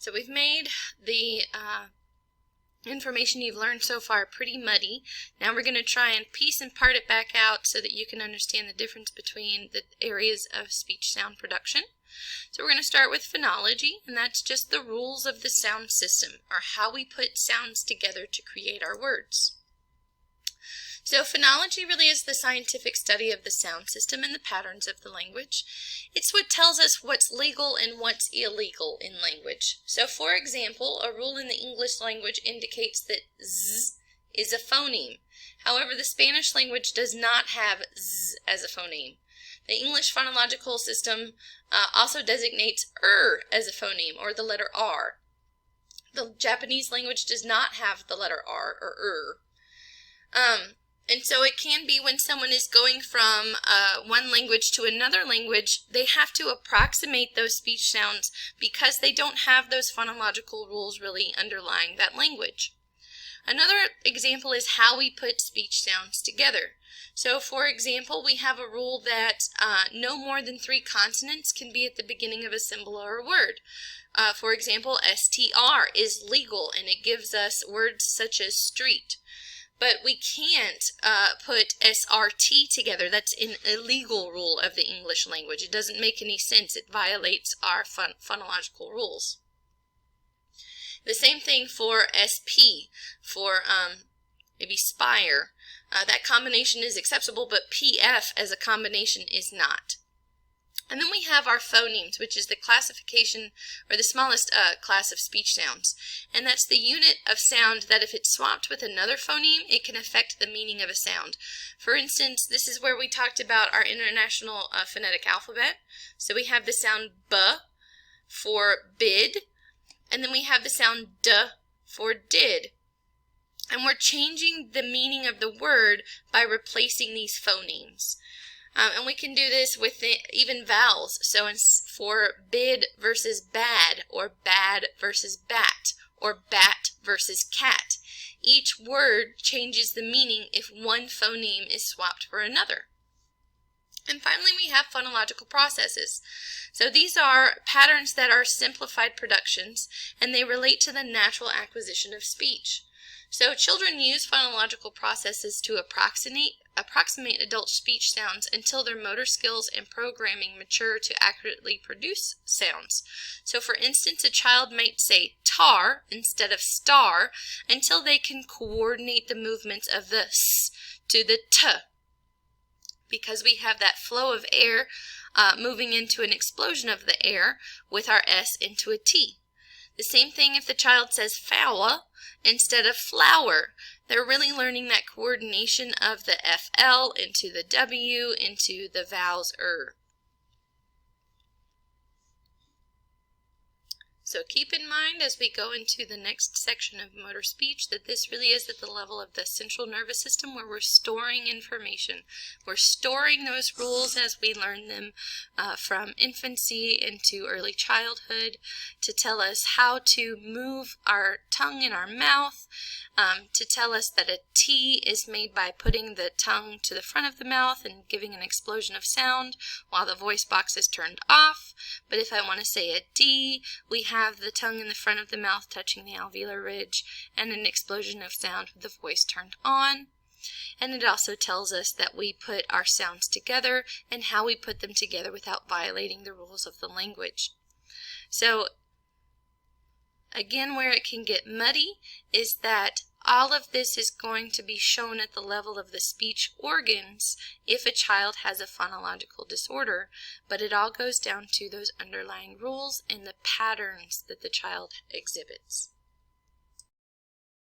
So we've made the information you've learned so far pretty muddy. Now we're going to try and piece and part it back out so that you can understand the difference between the areas of speech sound production. So we're going to start with phonology, and that's just the rules of the sound system, or how we put sounds together to create our words. So phonology really is the scientific study of the sound system and the patterns of the language. It's what tells us what's legal and what's illegal in language. So for example, a rule in the English language indicates that z is a phoneme. However, the Spanish language does not have z as a phoneme. The English phonological system also designates as a phoneme, or the letter R. The Japanese language does not have the letter R or And so it can be when someone is going from one language to another language, they have to approximate those speech sounds because they don't have those phonological rules really underlying that language. Another example is how we put speech sounds together. So for example, we have a rule that no more than 3 consonants can be at the beginning of a symbol or a word. For example, STR is legal, and it gives us words such as street. But we can't put SRT together. That's an illegal rule of the English language. It doesn't make any sense. It violates our phonological rules. The same thing for SP, for maybe spire. That combination is acceptable, but PF as a combination is not. And then we have our phonemes, which is the classification, or the smallest class of speech sounds. And that's the unit of sound that if it's swapped with another phoneme, it can affect the meaning of a sound. For instance, this is where we talked about our international phonetic alphabet. So we have the sound B for bid, and then we have the sound D for did. And we're changing the meaning of the word by replacing these phonemes. And we can do this with even vowels. So for bid versus bad, or bad versus bat, or bat versus cat, each word changes the meaning if one phoneme is swapped for another. And finally, we have phonological processes. So these are patterns that are simplified productions, and they relate to the natural acquisition of speech. So children use phonological processes to approximate adult speech sounds until their motor skills and programming mature to accurately produce sounds. So for instance, a child might say tar instead of star until they can coordinate the movements of the s to the t, because we have that flow of air moving into an explosion of the air with our s into a t. The same thing if the child says flower instead of flower. They're really learning that coordination of the FL into the W into the vowels So keep in mind as we go into the next section of motor speech that this really is at the level of the central nervous system, where we're storing information. We're storing those rules as we learn them from infancy into early childhood to tell us how to move our tongue in our mouth, to tell us that a T is made by putting the tongue to the front of the mouth and giving an explosion of sound while the voice box is turned off. But if I want to say a D, we have the tongue in the front of the mouth touching the alveolar ridge and an explosion of sound with the voice turned on. And it also tells us that we put our sounds together and how we put them together without violating the rules of the language. So again, where it can get muddy is that all of this is going to be shown at the level of the speech organs if a child has a phonological disorder, but it all goes down to those underlying rules and the patterns that the child exhibits.